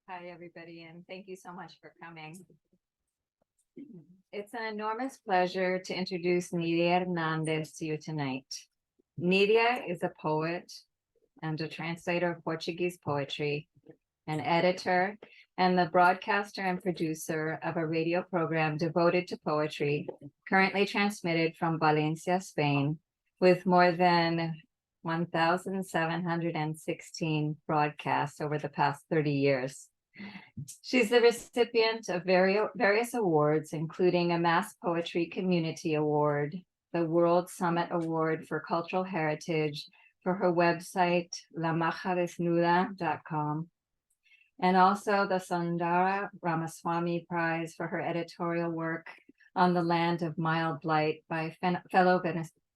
Hi, everybody, and thank you so much for coming. It's an enormous pleasure to introduce Nidia Hernández to you tonight. Nidia is a poet and a translator of Portuguese poetry, an editor, and the broadcaster and producer of a radio program devoted to poetry, currently transmitted from Valencia, Spain, with more than 1,716 broadcasts over the past 30 years. She's the recipient of various awards, including a Mass Poetry Community Award, the World Summit Award for Cultural Heritage for her website, lamajadesnuda.com, and also the Sundara Ramaswamy Prize for her editorial work on the land of mild light by fellow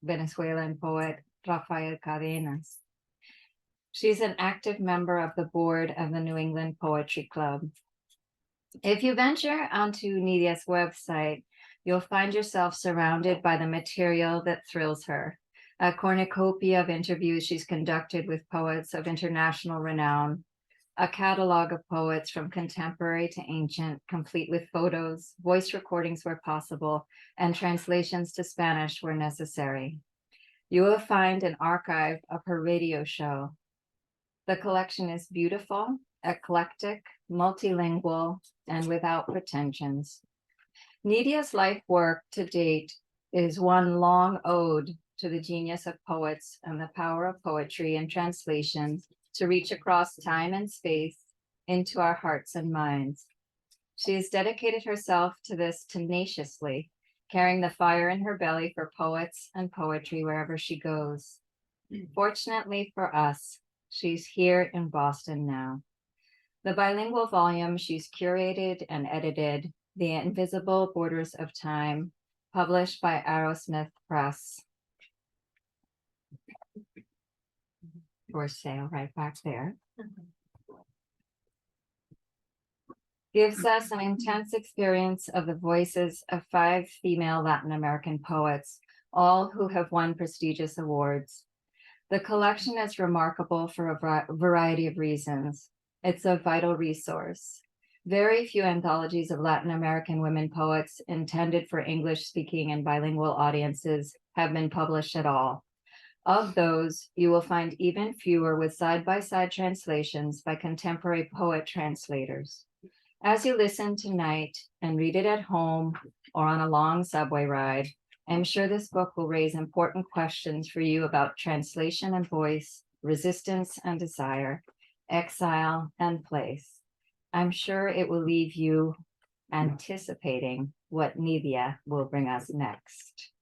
Venezuelan poet Rafael Cadenas. She's an active member of the board of the New England Poetry Club. If you venture onto Nidia's website, you'll find yourself surrounded by the material that thrills her. A cornucopia of interviews she's conducted with poets of international renown, a catalog of poets from contemporary to ancient, complete with photos, voice recordings where possible, and translations to Spanish where necessary. You will find an archive of her radio show. The collection is beautiful, eclectic, multilingual, and without pretensions. Nidia's life work to date is one long ode to the genius of poets and the power of poetry and translation to reach across time and space into our hearts and minds. She has dedicated herself to this tenaciously, carrying the fire in her belly for poets and poetry wherever she goes. Fortunately for us, she's here in Boston now. The bilingual volume she's curated and edited, The Invisible Borders of Time, published by Arrowsmith Press. For sale right back there. Gives us an intense experience of the voices of 5 female Latin American poets, all who have won prestigious awards. The collection is remarkable for a variety of reasons. It's a vital resource. Very few anthologies of Latin American women poets intended for English-speaking and bilingual audiences have been published at all. Of those, you will find even fewer with side-by-side translations by contemporary poet translators. As you listen tonight and read it at home or on a long subway ride, I'm sure this book will raise important questions for you about translation and voice, resistance and desire, exile and place. I'm sure it will leave you anticipating what Nidia will bring us next.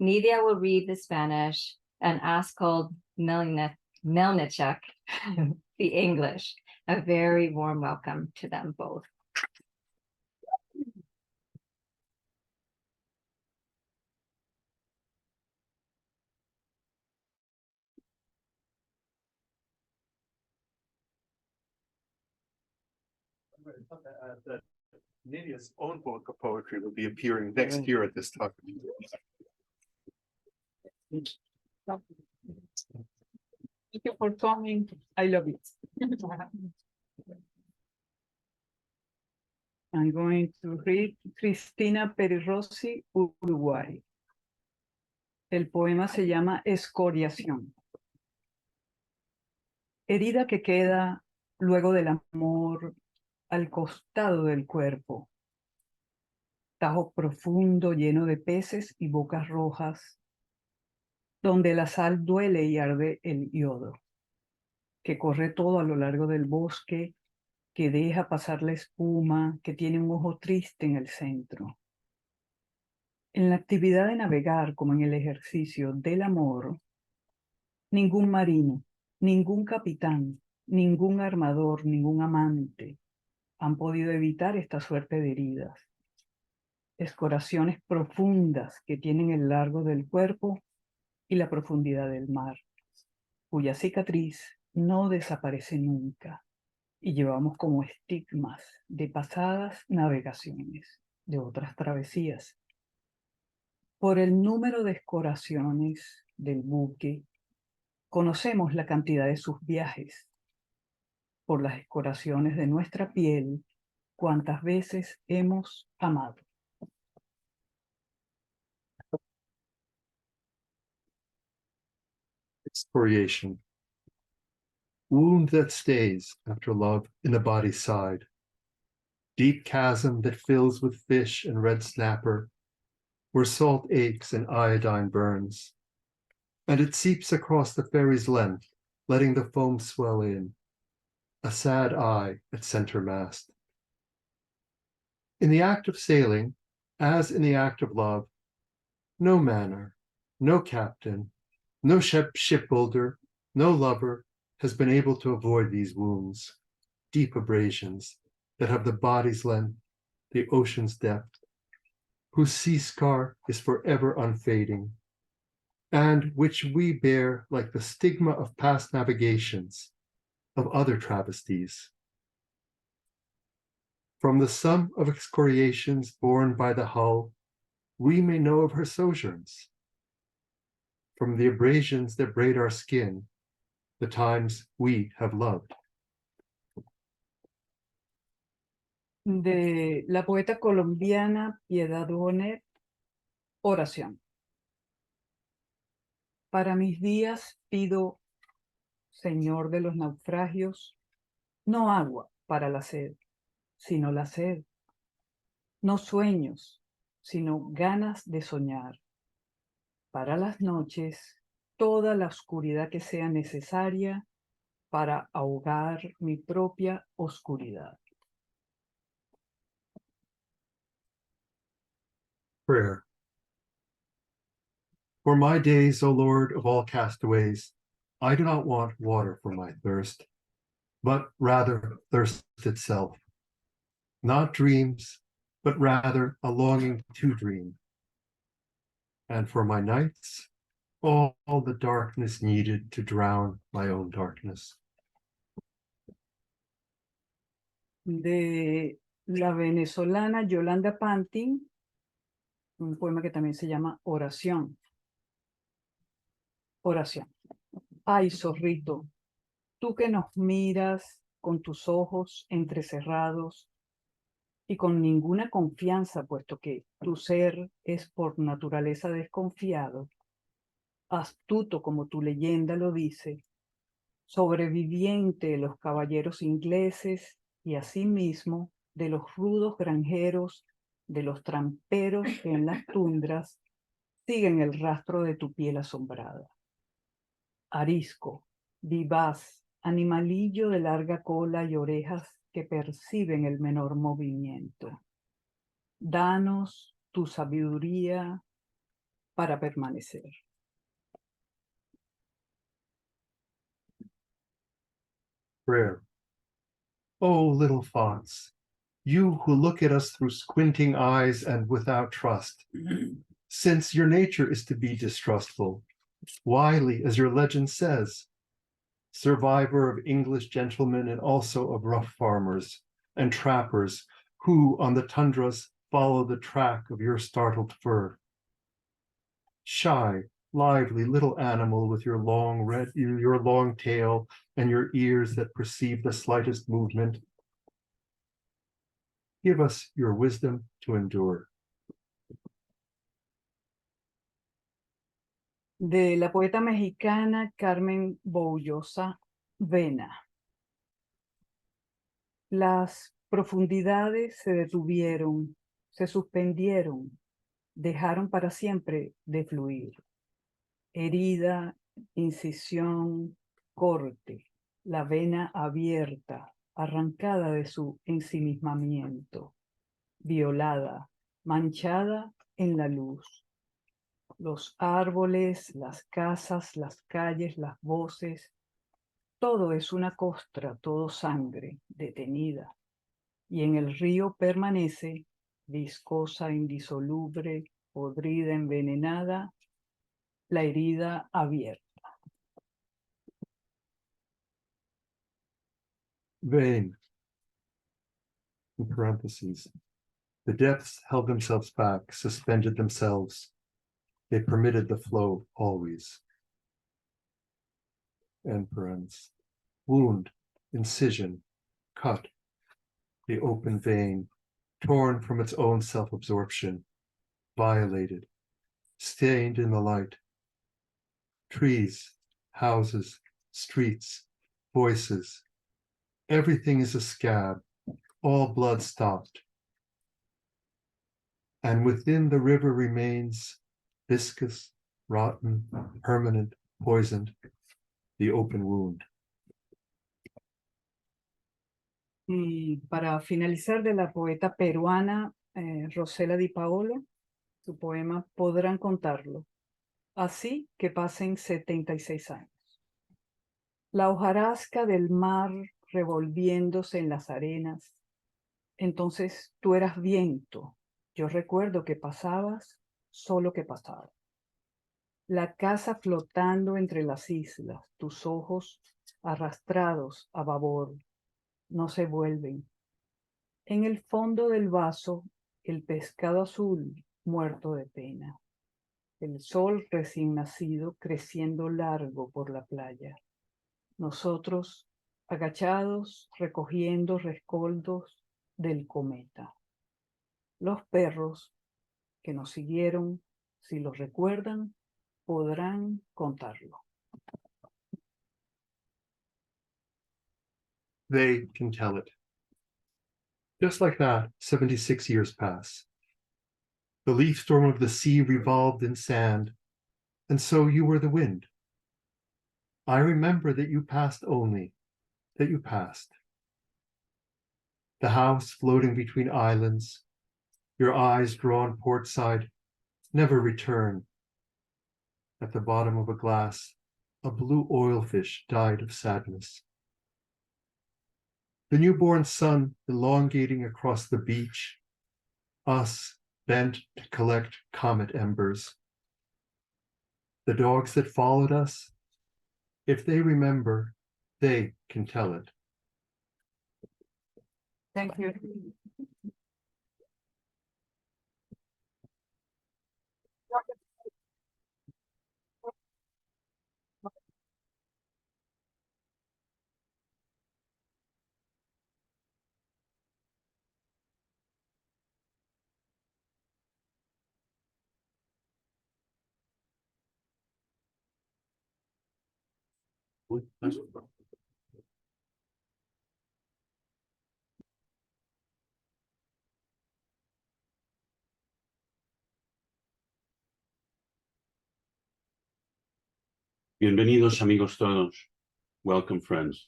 Nidia will read the Spanish and Askol Melnichuk the English. A very warm welcome to them both. That Nidia's own book of poetry will be appearing next year at this time. Thank you for coming. I love it. I'm going to read Cristina Perirossi, Uruguay. El poema se llama Escoriación. Herida que queda luego del amor al costado del cuerpo. Tajo profundo lleno de peces y bocas rojas, donde la sal duele y arde el yodo, que corre todo a lo largo del bosque, que deja pasar la espuma, que tiene un ojo triste en el centro. En la actividad de navegar, como en el ejercicio del amor, ningún marino, ningún capitán, ningún armador, ningún amante han podido evitar esta suerte de heridas. Escoraciones profundas que tienen el largo del cuerpo y la profundidad del mar, cuya cicatriz no desaparece nunca, y llevamos como estigmas de pasadas navegaciones, de otras travesías. Por el número de escoraciones del buque, conocemos la cantidad de sus viajes. por las escoraciones de nuestra piel, cuantas veces hemos amado. Excoriation. Wound that stays after love in the body's side. Deep chasm that fills with fish and red snapper, where salt aches and iodine burns. And it seeps across the ferry's length, letting the foam swell in. A sad eye at center mast. In the act of sailing, as in the act of love, no manner, no captain, no shipbuilder, no lover has been able to avoid these wounds, deep abrasions that have the body's length, the ocean's depth, whose sea scar is forever unfading, and which we bear like the stigma of past navigations, of other travesties. From the sum of excoriations borne by the hull, we may know of her sojourns. From the abrasions that braid our skin, the times we have loved. De la poeta colombiana Piedad Bonet, oración. Para mis días pido, Señor de los naufragios, no agua para la sed, sino la sed. No sueños, sino ganas de soñar. Para las noches, toda la oscuridad que sea necesaria para ahogar mi propia oscuridad. Prayer. For my days, O Lord of all castaways, I do not want water for my thirst, but rather thirst itself. Not dreams, but rather a longing to dream. And for my nights, all the darkness needed to drown my own darkness. De la venezolana Yolanda Pantin, un poema que también se llama Oración. Oración. Ay, zorrito, tú que nos miras con tus ojos entrecerrados y con ninguna confianza, puesto que tu ser es por naturaleza desconfiado, astuto como tu leyenda lo dice, sobreviviente de los caballeros ingleses y asimismo de los rudos granjeros, de los tramperos que en las tundras siguen el rastro de tu piel asombrada. Arisco, vivaz, animalillo de larga cola y orejas que perciben el menor movimiento. Danos tu sabiduría para permanecer. Prayer. Oh, little thoughts, you who look at us through squinting eyes and without trust, since your nature is to be distrustful, wily as your legend says, survivor of English gentlemen and also of rough farmers and trappers who on the tundras follow the track of your startled fur. Shy, lively little animal with your long tail and your ears that perceive the slightest movement. Give us your wisdom to endure. De la poeta mexicana Carmen Boullosa Vena. Las profundidades se detuvieron, se suspendieron, dejaron para siempre de fluir. Herida, incisión, corte, la vena abierta, arrancada de su ensimismamiento, violada, manchada en la luz. Los árboles, las casas, las calles, las voces, todo es una costra, todo sangre, detenida. Y en el río permanece, viscosa, indisoluble, podrida, envenenada, la herida abierta. Vain, in parentheses, the depths held themselves back, suspended themselves. They permitted the flow always. End parens. Wound, incision, cut, the open vein, torn from its own self-absorption, violated, stained in the light. Trees, houses, streets, voices, everything is a scab, all blood stopped. And within the river remains, viscous, rotten, permanent, poisoned, the open wound. Y para finalizar, de la poeta peruana Rosela Di Paolo, su poema Podrán contarlo, así que pasen 76 años. La hojarasca del mar revolviéndose en las arenas. Entonces tú eras viento. Yo recuerdo que pasabas, solo que pasabas. La casa flotando entre las islas, tus ojos arrastrados a babor, no se vuelven. En el fondo del vaso, el pescado azul muerto de pena. El sol recién nacido creciendo largo por la playa. Nosotros agachados recogiendo rescoldos del cometa. Los perros que nos siguieron, si los recuerdan, podrán contarlo. They can tell it. Just like that, 76 years pass. The leaf storm of the sea revolved in sand, and so you were the wind. I remember that you passed only, that you passed. The house floating between islands, your eyes drawn port side, never return. At the bottom of a glass, a blue oilfish died of sadness. The newborn sun elongating across the beach, us bent to collect comet embers. The dogs that followed us, if they remember, they can tell it. Thank you. Bienvenidos amigos todos. Welcome friends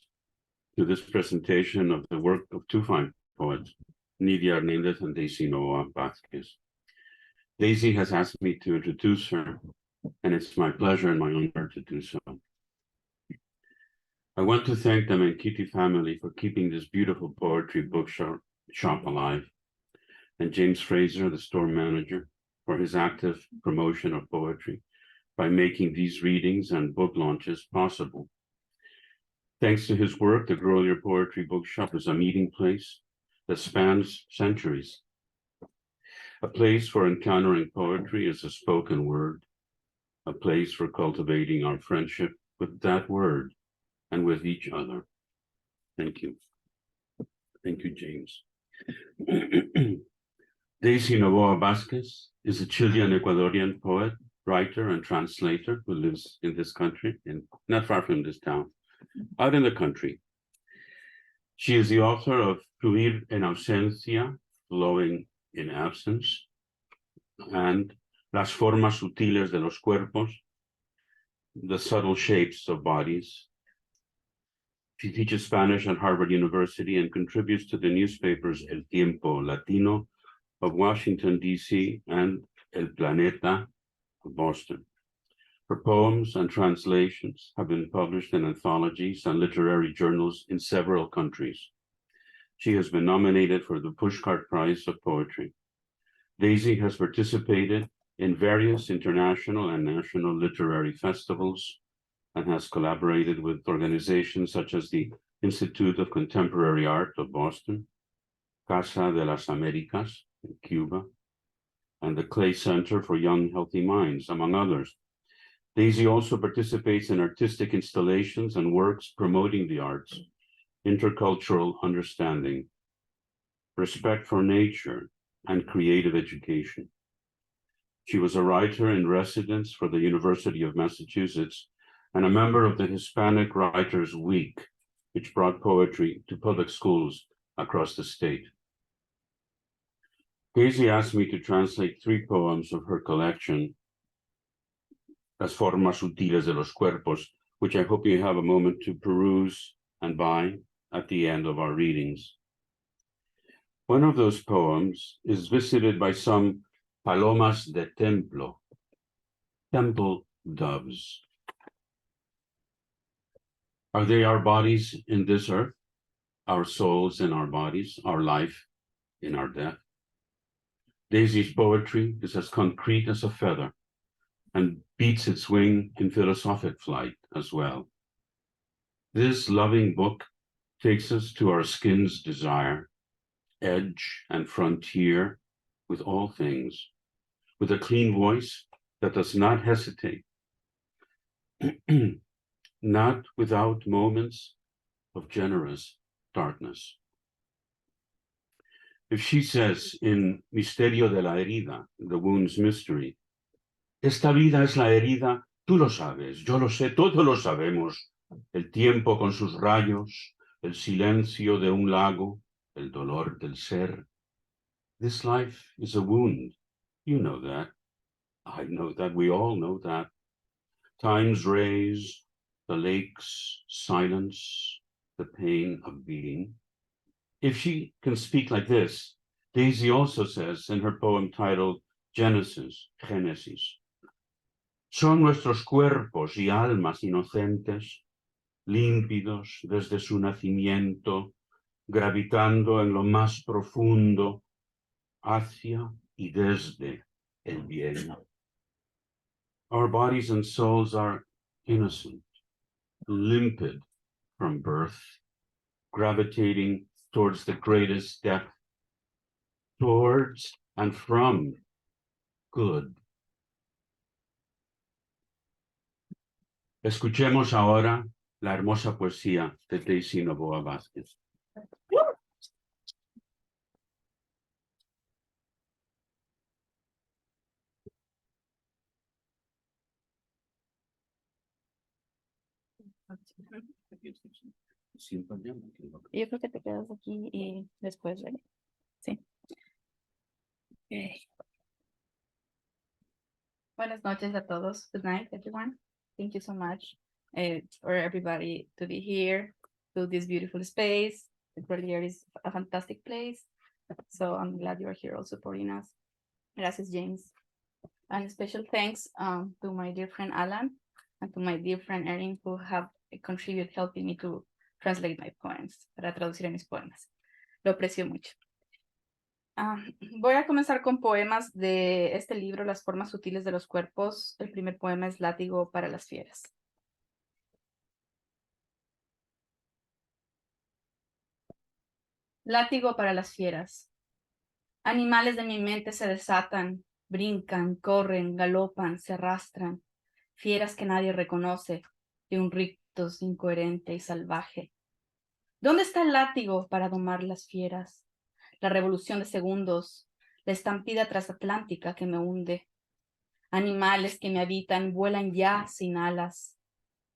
to this presentation of the work of two fine poets, Nidia Hernández and Novoa Vásquez. Daisy has asked me to introduce her, and it's my pleasure and my honor to do so. I want to thank the Menkiti family for keeping this beautiful poetry book shop alive, and James Fraser, the store manager, for his active promotion of poetry by making these readings and book launches possible. Thanks to his work, the Grolier Poetry Book Shop is a meeting place that spans centuries. A place for encountering poetry is a spoken word, a place for cultivating our friendship with that word and with each other. Thank you. Thank you, James. Daisy Novoa Vásquez is a Chilean-Ecuadorian poet, writer, and translator who lives in this country, not far from this town, out in the country. She is the author of Fluir en ausencia, flowing in absence, and Las formas sutiles de los cuerpos, the subtle shapes of bodies. She teaches Spanish at Harvard University and contributes to the newspapers El Tiempo Latino of Washington, D.C., and El Planeta of Boston. Her poems and translations have been published in anthologies and literary journals in several countries. She has been nominated for the Pushcart Prize of Poetry. Daisy has participated in various international and national literary festivals and has collaborated with organizations such as the Institute of Contemporary Art of Boston, Casa de las Américas in Cuba, and the Clay Center for Young Healthy Minds, among others. Daisy also participates in artistic installations and works promoting the arts, intercultural understanding, respect for nature, and creative education. She was a writer in residence for the University of Massachusetts and a member of the Hispanic Writers Week, which brought poetry to public schools across the state. Daisy asked me to translate 3 poems of her collection, Las Formas Sutiles de los Cuerpos, which I hope you have a moment to peruse and buy at the end of our readings. One of those poems is visited by some palomas de templo, temple doves. Are they our bodies in this earth, our souls in our bodies, our life in our death? Daisy's poetry is as concrete as a feather and beats its wing in philosophic flight as well. This loving book takes us to our skin's desire, edge and frontier with all things, with a clean voice that does not hesitate, not without moments of generous darkness. If she says in Misterio de la Herida, the wound's mystery, esta vida es la herida, tú lo sabes, yo lo sé, todos lo sabemos, el tiempo con sus rayos, el silencio de un lago, el dolor del ser. This life is a wound, you know that, I know that, we all know that. Time's rays, the lake's silence, the pain of being. If she can speak like this, Daisy also says in her poem titled Genesis, son nuestros cuerpos y almas inocentes, límpidos desde su nacimiento, gravitando en lo más profundo, hacia y desde el bien. Our bodies and souls are innocent, limpid from birth, gravitating towards the greatest depth, towards and from good. Escuchemos ahora la hermosa poesía de Daisy Novoa Vásquez. Yo creo que te quedas aquí y después de... Sí. Okay. Buenas noches a todos. Good night, everyone. Thank you so much for everybody to be here, to this beautiful space. The Grolier is a fantastic place. So I'm glad you're here all supporting us. Gracias, James. And special thanks to my dear friend Alan and to my dear friend Erin, who have contributed helping me to translate my poems, para traducir mis poemas. Lo aprecio mucho. Voy a comenzar con poemas de este libro, Las Formas Sutiles de los Cuerpos. El primer poema es Látigo para las Fieras. Látigo para las fieras. Animales de mi mente se desatan, brincan, corren, galopan, se arrastran. Fieras que nadie reconoce, de un rictus incoherente y salvaje. ¿Dónde está el látigo para domar las fieras? La revolución de segundos, la estampida transatlántica que me hunde. Animales que me habitan vuelan ya sin alas.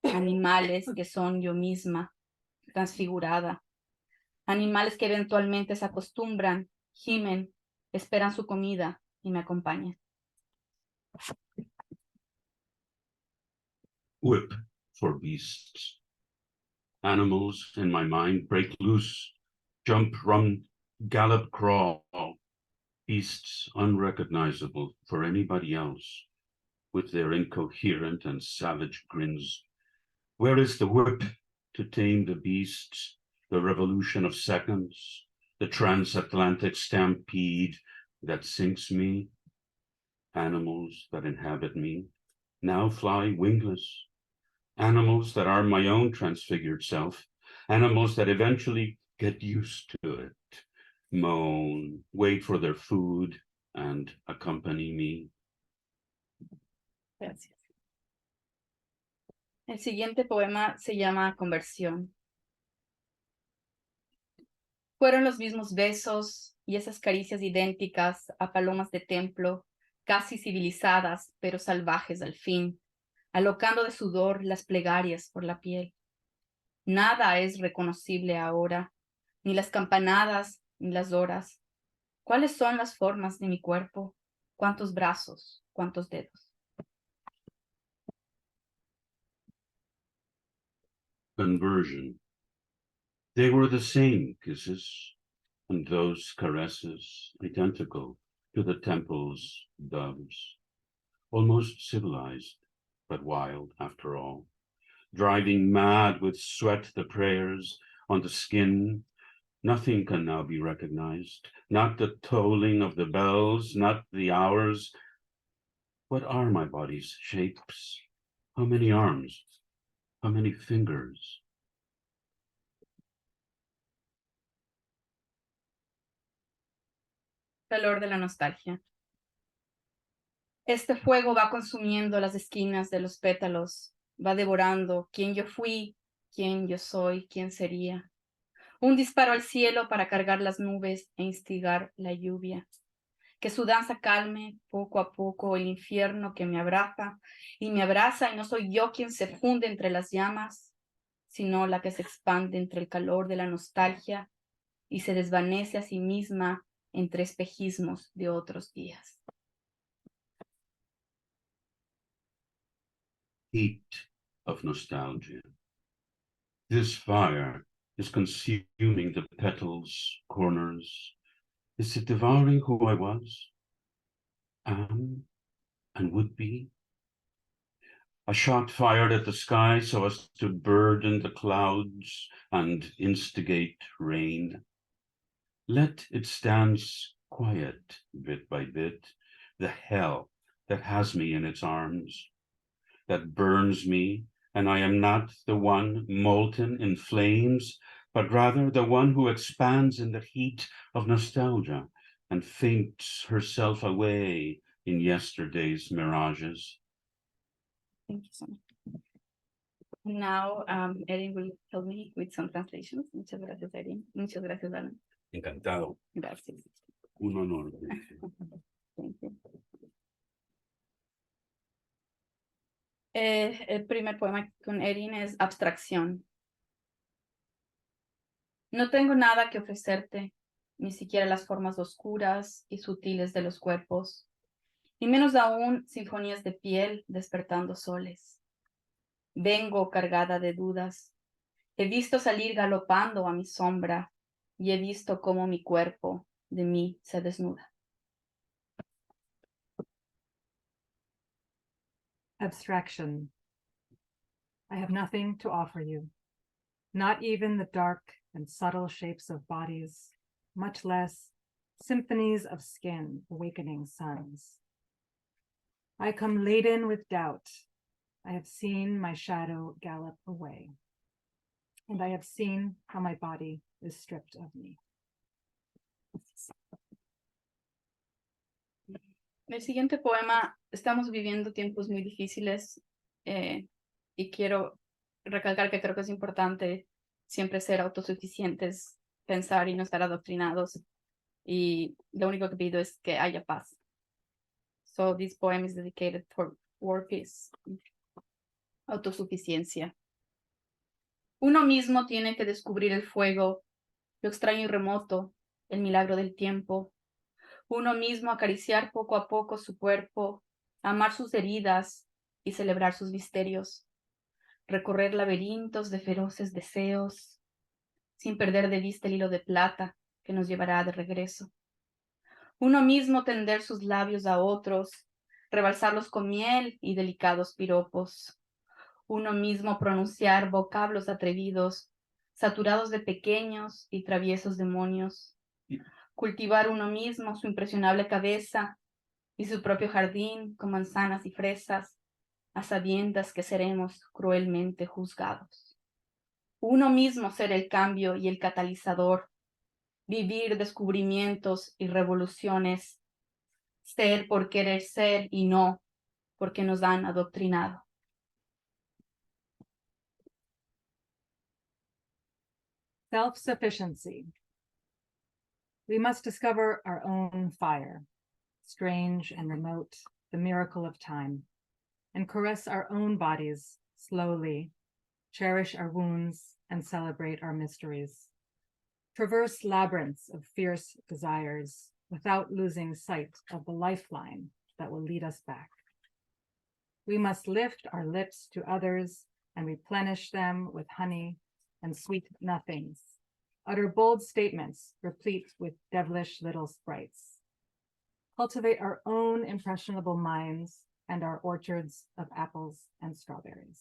Animales que son yo misma, transfigurada. Animales que eventualmente se acostumbran, gimen, esperan su comida y me acompañan. Whip for beasts. Animals in my mind break loose, jump, run, gallop, crawl. Beasts unrecognizable for anybody else, with their incoherent and savage grins. Where is the whip to tame the beasts, the revolution of seconds, the transatlantic stampede that sinks me? Animals that inhabit me now fly wingless. Animals that are my own transfigured self, animals that eventually get used to it, moan, wait for their food, and accompany me. Gracias. El siguiente poema se llama Conversión. Fueron los mismos besos y esas caricias idénticas a palomas de templo, casi civilizadas, pero salvajes al fin, alocando de sudor las plegarias por la piel. Nada es reconocible ahora, ni las campanadas, ni las horas. ¿Cuáles son las formas de mi cuerpo? ¿Cuántos brazos? ¿Cuántos dedos? Conversion. They were the same kisses, and those caresses identical to the temple's doves, almost civilized, but wild after all, driving mad with sweat the prayers on the skin. Nothing can now be recognized, not the tolling of the bells, not the hours. What are my body's shapes? How many arms? How many fingers? Calor de la nostalgia. Este fuego va consumiendo las esquinas de los pétalos, va devorando quién yo fui, quién yo soy, quién sería. Un disparo al cielo para cargar las nubes e instigar la lluvia. Que su danza calme poco a poco el infierno que me abraza y no soy yo quien se funde entre las llamas, sino la que se expande entre el calor de la nostalgia y se desvanece a sí misma entre espejismos de otros días. Heat of nostalgia. This fire is consuming the petals, corners. Is it devouring who I was, am, and would be? A shot fired at the sky so as to burden the clouds and instigate rain. Let it stand quiet bit by bit, the hell that has me in its arms, that burns me, and I am not the one molten in flames, but rather the one who expands in the heat of nostalgia and faints herself away in yesterday's mirages. Thank you so much. Now, Erin will help me with some translations. Muchas gracias, Erin. Muchas gracias, Alan. Encantado. Gracias. Un honor. Thank you. El primer poema con Erin es Abstracción. No tengo nada que ofrecerte, ni siquiera las formas oscuras y sutiles de los cuerpos, ni menos aún sinfonías de piel despertando soles. Vengo cargada de dudas. He visto salir galopando a mi sombra y he visto cómo mi cuerpo de mí se desnuda. Abstraction. I have nothing to offer you, not even the dark and subtle shapes of bodies, much less symphonies of skin awakening suns. I come laden with doubt. I have seen my shadow gallop away, and I have seen how my body is stripped of me. El siguiente poema, estamos viviendo tiempos muy difíciles y quiero recalcar que creo que es importante siempre ser autosuficientes, pensar y no estar adoctrinados, y lo único que pido es que haya paz. So this poem is dedicated for world peace, autosuficiencia. Uno mismo tiene que descubrir el fuego, lo extraño y remoto, el milagro del tiempo. Uno mismo acariciar poco a poco su cuerpo, amar sus heridas y celebrar sus misterios. Recorrer laberintos de feroces deseos, sin perder de vista el hilo de plata que nos llevará de regreso. Uno mismo tender sus labios a otros, rebalsarlos con miel y delicados piropos. Uno mismo pronunciar vocablos atrevidos, saturados de pequeños y traviesos demonios. Cultivar uno mismo su impresionable cabeza y su propio jardín con manzanas y fresas, a sabiendas que seremos cruelmente juzgados. Uno mismo ser el cambio y el catalizador, vivir descubrimientos y revoluciones, ser por querer ser y no porque nos han adoctrinado. Self-sufficiency. We must discover our own fire, strange and remote, the miracle of time, and caress our own bodies slowly, cherish our wounds, and celebrate our mysteries. Traverse labyrinths of fierce desires without losing sight of the lifeline that will lead us back. We must lift our lips to others and replenish them with honey and sweet nothings. Utter bold statements replete with devilish little sprites. Cultivate our own impressionable minds and our orchards of apples and strawberries,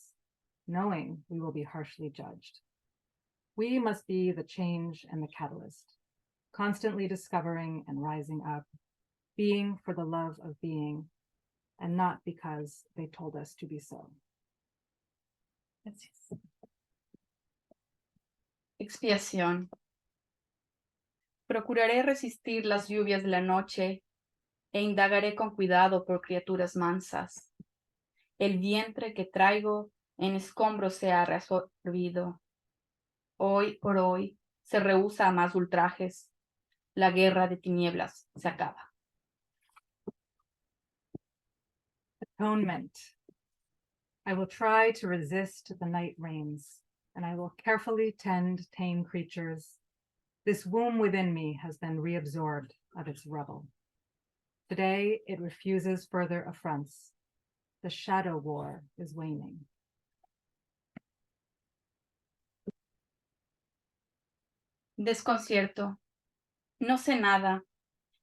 knowing we will be harshly judged. We must be the change and the catalyst, constantly discovering and rising up, being for the love of being, and not because they told us to be so. Gracias. Expiación. Procuraré resistir las lluvias de la noche e indagaré con cuidado por criaturas mansas. El vientre que traigo en escombros se ha reabsorbido. Hoy por hoy se rehúsa a más ultrajes. La guerra de tinieblas se acaba. Atonement. I will try to resist the night rains, and I will carefully tend tame creatures. This womb within me has been reabsorbed of its rubble. Today it refuses further affronts. The shadow war is waning. Desconcierto. No sé nada,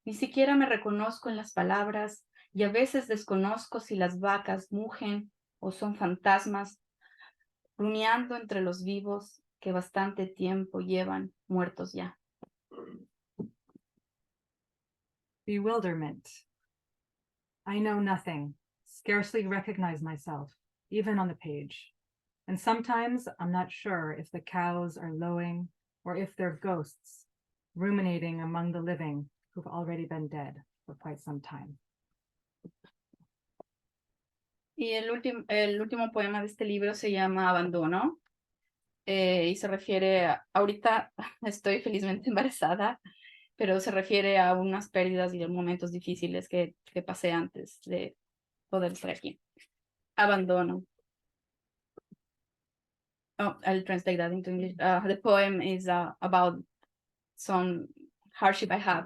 ni siquiera me reconozco en las palabras y a veces desconozco si las vacas mugen o son fantasmas, rumiando entre los vivos que bastante tiempo llevan muertos ya. Bewilderment. I know nothing, scarcely recognize myself, even on the page. And sometimes I'm not sure if the cows are lowing or if they're ghosts, ruminating among the living who've already been dead for quite some time. Y el último poema de este libro se llama Abandono, y se refiere a, ahorita estoy felizmente embarazada, pero se refiere a unas pérdidas y a momentos difíciles que pasé antes de poder estar aquí. Abandono. Oh, I'll translate that into English. The poem is about some hardship I had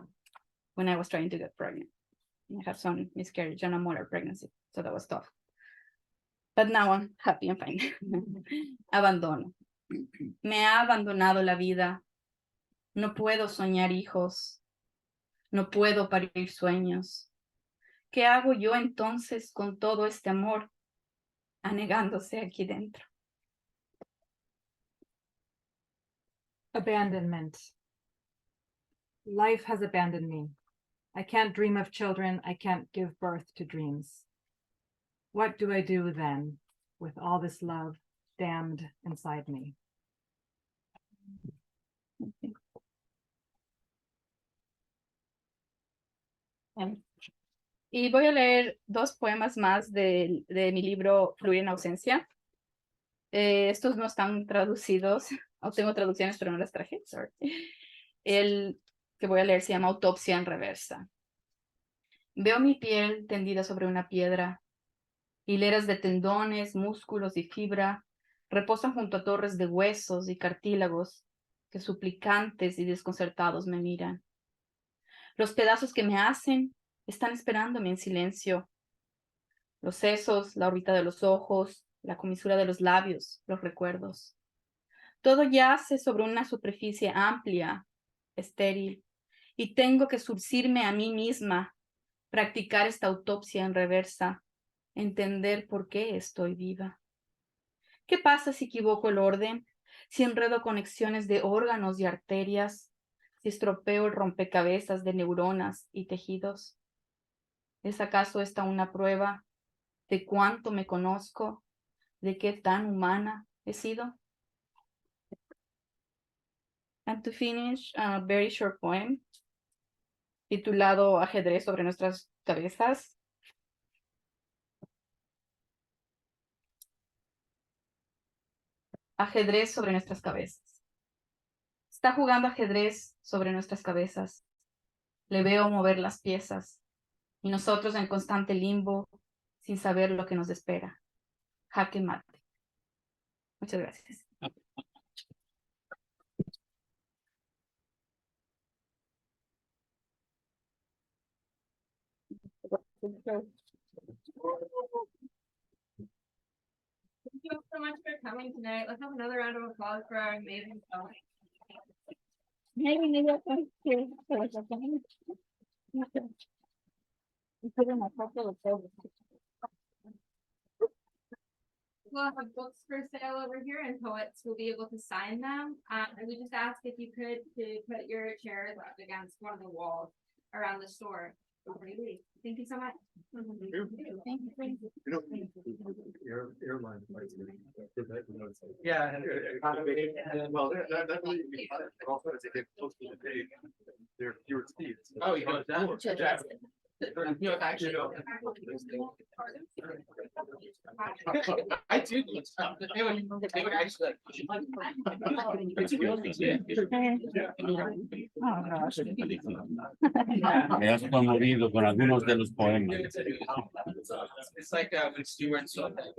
when I was trying to get pregnant. I have some miscarriage and a molar pregnancy, so that was tough. But now I'm happy and fine. Abandono. Me ha abandonado la vida. No puedo soñar hijos. No puedo parir sueños. ¿Qué hago yo entonces con todo este amor anegándose aquí dentro? Abandonment. Life has abandoned me. I can't dream of children. I can't give birth to dreams. What do I do then with all this love damned inside me? Y voy a leer dos poemas más de mi libro Fluir en ausencia. Estos no están traducidos, o tengo traducciones pero no las traje, sorry. El que voy a leer se llama Autopsia en reversa. Veo mi piel tendida sobre una piedra. Hileras de tendones, músculos y fibra reposan junto a torres de huesos y cartílagos que suplicantes y desconcertados me miran. Los pedazos que me hacen están esperándome en silencio. Los sesos, la órbita de los ojos, la comisura de los labios, los recuerdos. Todo yace sobre una superficie amplia, estéril, y tengo que surcirme a mí misma, practicar esta autopsia en reversa, entender por qué estoy viva. ¿Qué pasa si equivoco el orden? Si enredo conexiones de órganos y arterias, si estropeo el rompecabezas de neuronas y tejidos. ¿Es acaso esta una prueba de cuánto me conozco, de qué tan humana he sido? And to finish, a very short poem titulado Ajedrez sobre nuestras cabezas. Ajedrez sobre nuestras cabezas. Está jugando ajedrez sobre nuestras cabezas. Le veo mover las piezas y nosotros en constante limbo sin saber lo que nos espera. Jaque mate. Muchas gracias. Thank you so much for coming tonight. Let's have another round of applause for our amazing poet. Maybe Nidia, thank you for coming. We'll have books for sale over here and poets will be able to sign them. And we just ask if you could to put your chairs up against one of the walls around the store. Thank you so much. Thank you. Airline. Yeah. Well, that really, also as they get close to the day, there are fewer seats. Oh, you know, that. You know, actually, I do. They would actually. It's real. Me has conmovido con algunos de los poemas. It's like when Stewart saw that.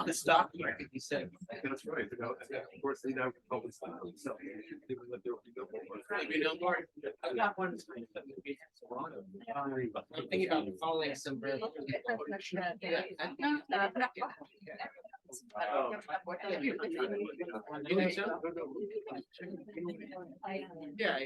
The stock market, he said. That's right. Of course, they now publish them. So maybe no more. I've got one. I'm thinking about following some. You think so? Yeah.